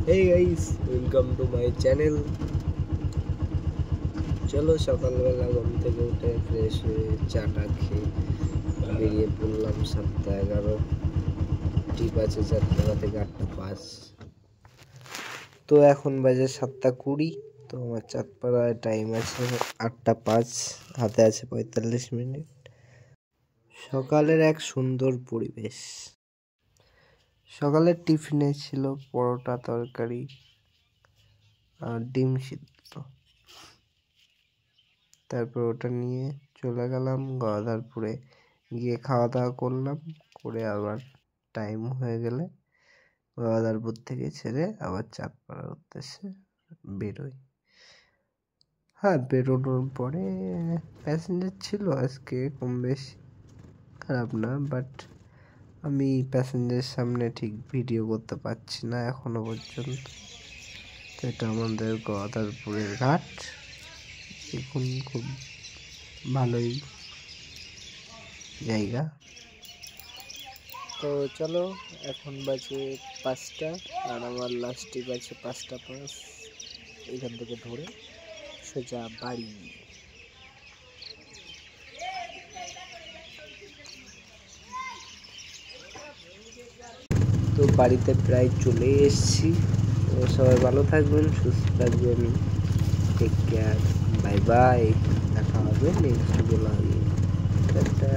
Hey guys, welcome to my channel. চলো সকালবেলা ঘুম থেকে উঠে ফ্রেশ হয়ে চাটা খেয়ে বেরিয়ে পড়লাম। 7:11 টিপ আছে 4টা থেকে 8:05। তো এখন বাজে 7:20। তো আমার চাঁদপাড়ায় টাইম আছে 8:05, হাতে আছে 45 মিনিট। সকালের এক সুন্দর পরিবেশ। সকালের টিফিনে ছিল পরোটা তরকারি আর ডিম সিদ্ধ। তারপর ওটা নিয়ে চলে গেলাম গদাধরপুরে, গিয়ে খাওয়া দাওয়া করলাম। করে আবার টাইম হয়ে গেলে গদাধরপুর থেকে ছেড়ে আবার চাঁদপাড়ার উদ্দেশ্যে বেরোই। হ্যাঁ, বেরোনোর পরে প্যাসেঞ্জার ছিল আজকে কম বেশি, খারাপ না, বাট আমি প্যাসেঞ্জারের সামনে ঠিক ভিডিও করতে পারছি না এখনো পর্যন্ত। তো এটা আমাদের গদাধরপুরের ঘাট। এখন খুব ভালোই জায়গা। তো চলো, এখন বাজে 5টা আর আমার লাস্ট ট্রিপ আছে 5:05। এখান থেকে ধরে সোজা বাড়ি। তো বাড়িতে প্রায় চলে এসেছি। তো সবাই ভালো থাকবেন, সুস্থ থাকবেন, টেক কেয়ার, বাই বাই। দেখা হবে নেক্সট ব্লগে। টাটা।